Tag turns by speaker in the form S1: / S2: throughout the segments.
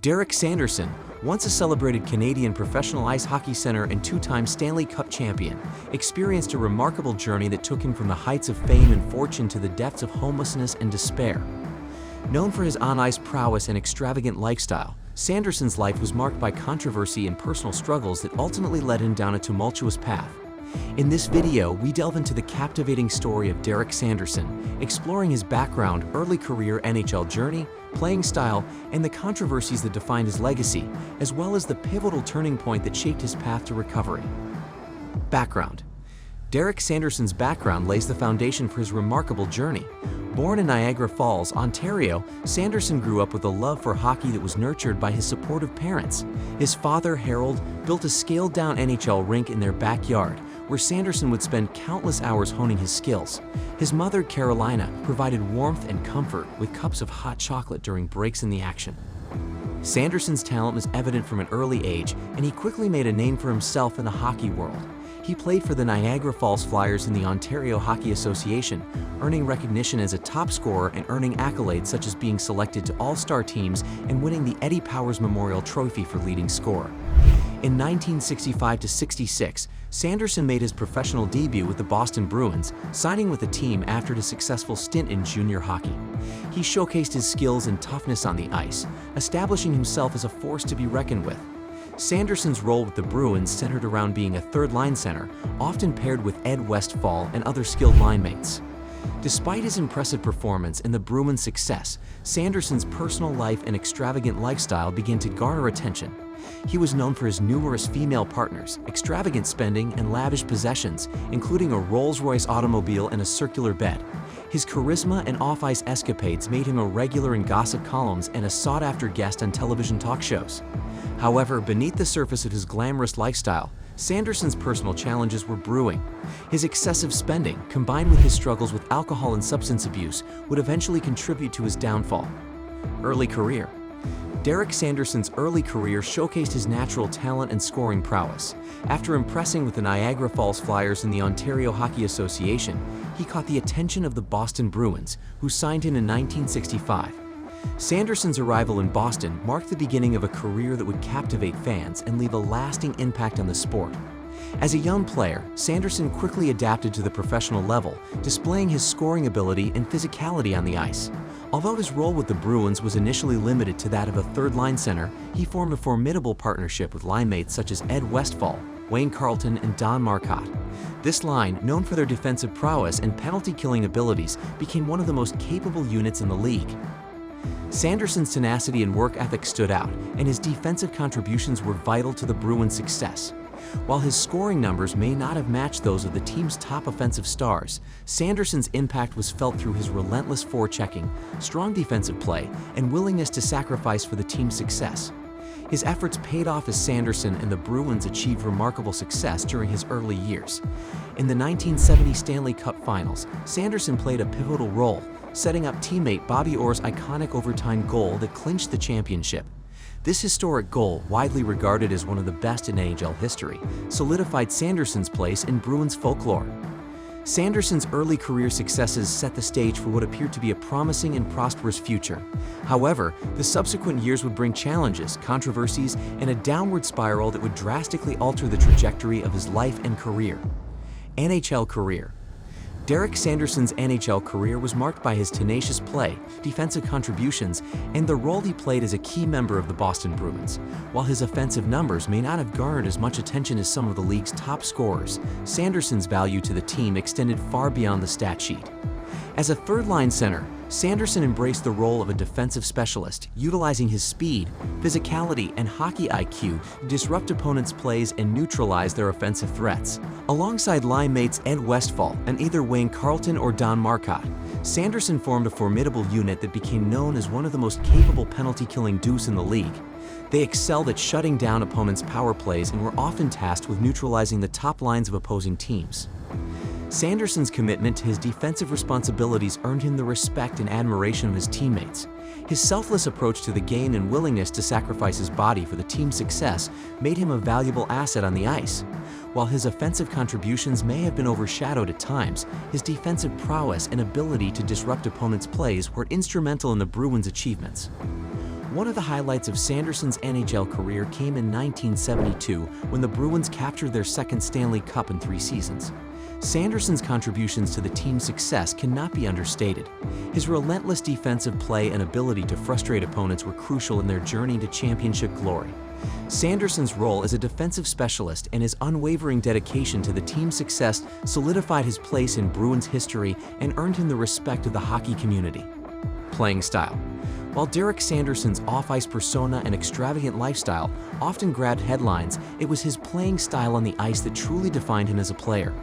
S1: Derek Sanderson, once a celebrated Canadian professional ice hockey center and two-time Stanley Cup champion, experienced a remarkable journey that took him from the heights of fame and fortune to the depths of homelessness and despair. Known for his on-ice prowess and extravagant lifestyle, Sanderson's life was marked by controversy and personal struggles that ultimately led him down a tumultuous path. In this video, we delve into the captivating story of Derek Sanderson, exploring his background, early career NHL journey, playing style, and the controversies that defined his legacy, as well as the pivotal turning point that shaped his path to recovery. Background: Derek Sanderson's background lays the foundation for his remarkable journey. Born in Niagara Falls, Ontario, Sanderson grew up with a love for hockey that was nurtured by his supportive parents. His father, Harold, built a scaled-down NHL rink in their backyard, where Sanderson would spend countless hours honing his skills. His mother, Carolina, provided warmth and comfort with cups of hot chocolate during breaks in the action. Sanderson's talent was evident from an early age, and he quickly made a name for himself in the hockey world. He played for the Niagara Falls Flyers in the Ontario Hockey Association, earning recognition as a top scorer and earning accolades such as being selected to all-star teams and winning the Eddie Powers Memorial Trophy for leading scorer. In 1965-66, Sanderson made his professional debut with the Boston Bruins, signing with the team after a successful stint in junior hockey. He showcased his skills and toughness on the ice, establishing himself as a force to be reckoned with. Sanderson's role with the Bruins centered around being a third-line center, often paired with Ed Westfall and other skilled line mates. Despite his impressive performance and the Bruins' success, Sanderson's personal life and extravagant lifestyle began to garner attention. He was known for his numerous female partners, extravagant spending, and lavish possessions, including a Rolls-Royce automobile and a circular bed. His charisma and off-ice escapades made him a regular in gossip columns and a sought-after guest on television talk shows. However, beneath the surface of his glamorous lifestyle, Sanderson's personal challenges were brewing. His excessive spending, combined with his struggles with alcohol and substance abuse, would eventually contribute to his downfall. Early career: Derek Sanderson's early career showcased his natural talent and scoring prowess. After impressing with the Niagara Falls Flyers in the Ontario Hockey Association, he caught the attention of the Boston Bruins, who signed him in 1965. Sanderson's arrival in Boston marked the beginning of a career that would captivate fans and leave a lasting impact on the sport. As a young player, Sanderson quickly adapted to the professional level, displaying his scoring ability and physicality on the ice. Although his role with the Bruins was initially limited to that of a third-line center, he formed a formidable partnership with line mates such as Ed Westfall, Wayne Carleton, and Don Marcotte. This line, known for their defensive prowess and penalty-killing abilities, became one of the most capable units in the league. Sanderson's tenacity and work ethic stood out, and his defensive contributions were vital to the Bruins' success. While his scoring numbers may not have matched those of the team's top offensive stars, Sanderson's impact was felt through his relentless forechecking, strong defensive play, and willingness to sacrifice for the team's success. His efforts paid off as Sanderson and the Bruins achieved remarkable success during his early years. In the 1970 Stanley Cup Finals, Sanderson played a pivotal role, setting up teammate Bobby Orr's iconic overtime goal that clinched the championship. This historic goal, widely regarded as one of the best in NHL history, solidified Sanderson's place in Bruins folklore. Sanderson's early career successes set the stage for what appeared to be a promising and prosperous future. However, the subsequent years would bring challenges, controversies, and a downward spiral that would drastically alter the trajectory of his life and career. NHL career: Derek Sanderson's NHL career was marked by his tenacious play, defensive contributions, and the role he played as a key member of the Boston Bruins. While his offensive numbers may not have garnered as much attention as some of the league's top scorers, Sanderson's value to the team extended far beyond the stat sheet. As a third-line center, Sanderson embraced the role of a defensive specialist, utilizing his speed, physicality, and hockey IQ to disrupt opponents' plays and neutralize their offensive threats. Alongside line mates Ed Westfall and either Wayne Carleton or Don Marcotte, Sanderson formed a formidable unit that became known as one of the most capable penalty-killing deuce in the league. They excelled at shutting down opponents' power plays and were often tasked with neutralizing the top lines of opposing teams. Sanderson's commitment to his defensive responsibilities earned him the respect and admiration of his teammates. His selfless approach to the game and willingness to sacrifice his body for the team's success made him a valuable asset on the ice. While his offensive contributions may have been overshadowed at times, his defensive prowess and ability to disrupt opponents' plays were instrumental in the Bruins' achievements. One of the highlights of Sanderson's NHL career came in 1972 when the Bruins captured their second Stanley Cup in 3 seasons. Sanderson's contributions to the team's success cannot be understated. His relentless defensive play and ability to frustrate opponents were crucial in their journey to championship glory. Sanderson's role as a defensive specialist and his unwavering dedication to the team's success solidified his place in Bruins history and earned him the respect of the hockey community. Playing style. While Derek Sanderson's off-ice persona and extravagant lifestyle often grabbed headlines, it was his playing style on the ice that truly defined him as a player.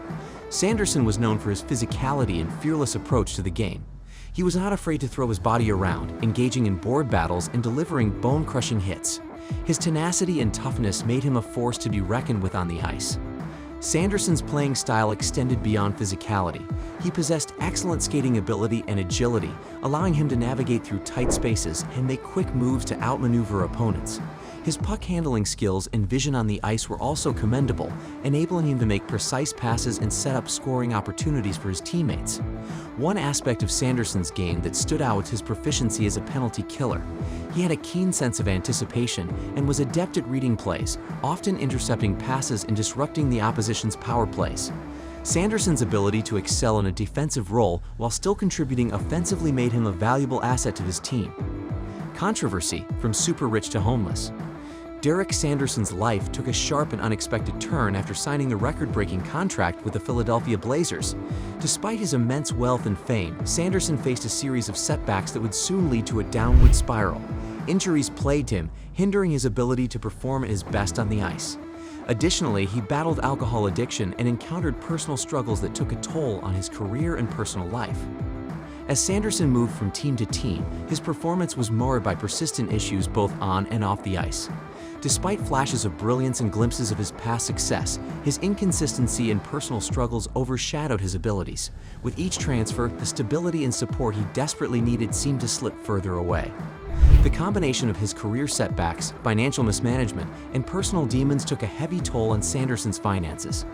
S1: Sanderson was known for his physicality and fearless approach to the game. He was not afraid to throw his body around, engaging in board battles and delivering bone-crushing hits. His tenacity and toughness made him a force to be reckoned with on the ice. Sanderson's playing style extended beyond physicality. He possessed excellent skating ability and agility, allowing him to navigate through tight spaces and make quick moves to outmaneuver opponents. His puck-handling skills and vision on the ice were also commendable, enabling him to make precise passes and set up scoring opportunities for his teammates. One aspect of Sanderson's game that stood out was his proficiency as a penalty killer. He had a keen sense of anticipation and was adept at reading plays, often intercepting passes and disrupting the opposition's power plays. Sanderson's ability to excel in a defensive role while still contributing offensively made him a valuable asset to his team. Controversy from super rich to homeless. Derek Sanderson's life took a sharp and unexpected turn after signing the record-breaking contract with the Philadelphia Blazers. Despite his immense wealth and fame, Sanderson faced a series of setbacks that would soon lead to a downward spiral. Injuries plagued him, hindering his ability to perform at his best on the ice. Additionally, he battled alcohol addiction and encountered personal struggles that took a toll on his career and personal life. As Sanderson moved from team to team, his performance was marred by persistent issues both on and off the ice. Despite flashes of brilliance and glimpses of his past success, his inconsistency and personal struggles overshadowed his abilities. With each transfer, the stability and support he desperately needed seemed to slip further away. The combination of his career setbacks, financial mismanagement, and personal demons took a heavy toll on Sanderson's finances.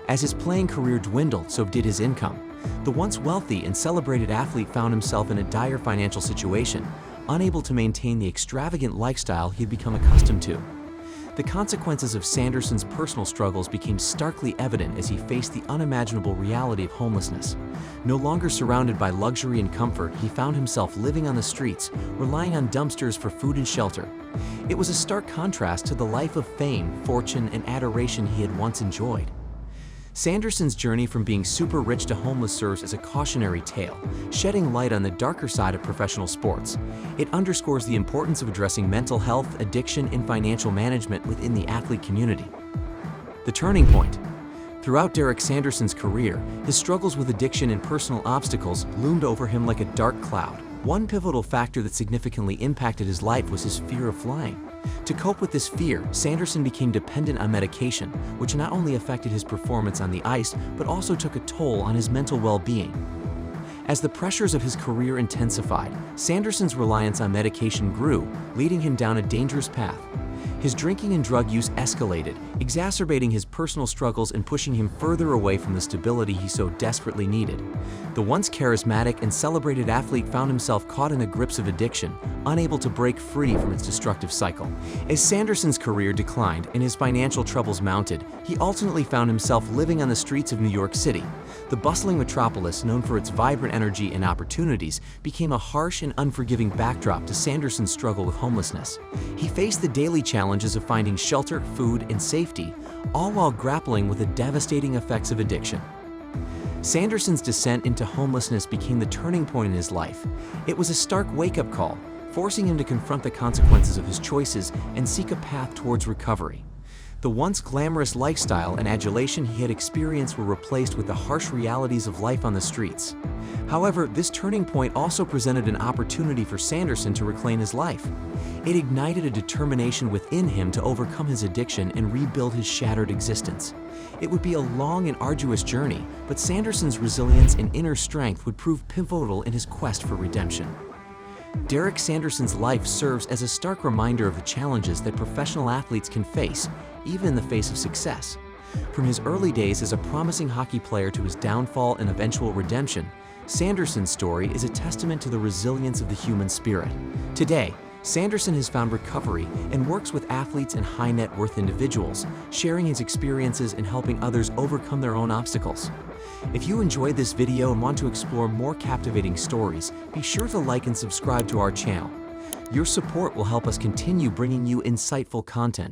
S1: As his playing career dwindled, so did his income. The once wealthy and celebrated athlete found himself in a dire financial situation, unable to maintain the extravagant lifestyle he had become accustomed to. The consequences of Sanderson's personal struggles became starkly evident as he faced the unimaginable reality of homelessness. No longer surrounded by luxury and comfort, he found himself living on the streets, relying on dumpsters for food and shelter. It was a stark contrast to the life of fame, fortune, and adoration he had once enjoyed. Sanderson's journey from being super rich to homeless serves as a cautionary tale, shedding light on the darker side of professional sports. It underscores the importance of addressing mental health, addiction, and financial management within the athlete community. The turning point. Throughout Derek Sanderson's career, his struggles with addiction and personal obstacles loomed over him like a dark cloud. One pivotal factor that significantly impacted his life was his fear of flying. To cope with this fear, Sanderson became dependent on medication, which not only affected his performance on the ice, but also took a toll on his mental well-being. As the pressures of his career intensified, Sanderson's reliance on medication grew, leading him down a dangerous path. His drinking and drug use escalated, exacerbating his personal struggles and pushing him further away from the stability he so desperately needed. The once charismatic and celebrated athlete found himself caught in the grips of addiction, unable to break free from its destructive cycle. As Sanderson's career declined and his financial troubles mounted, he ultimately found himself living on the streets of New York City. The bustling metropolis, known for its vibrant energy and opportunities, became a harsh and unforgiving backdrop to Sanderson's struggle with homelessness. He faced the daily challenges of finding shelter, food, and safety, all while grappling with the devastating effects of addiction. Sanderson's descent into homelessness became the turning point in his life. It was a stark wake-up call, forcing him to confront the consequences of his choices and seek a path towards recovery. The once glamorous lifestyle and adulation he had experienced were replaced with the harsh realities of life on the streets. However, this turning point also presented an opportunity for Sanderson to reclaim his life. It ignited a determination within him to overcome his addiction and rebuild his shattered existence. It would be a long and arduous journey, but Sanderson's resilience and inner strength would prove pivotal in his quest for redemption. Derek Sanderson's life serves as a stark reminder of the challenges that professional athletes can face, even in the face of success. From his early days as a promising hockey player to his downfall and eventual redemption, Sanderson's story is a testament to the resilience of the human spirit. Today, Sanderson has found recovery and works with athletes and high net worth individuals, sharing his experiences and helping others overcome their own obstacles. If you enjoyed this video and want to explore more captivating stories, be sure to like and subscribe to our channel. Your support will help us continue bringing you insightful content.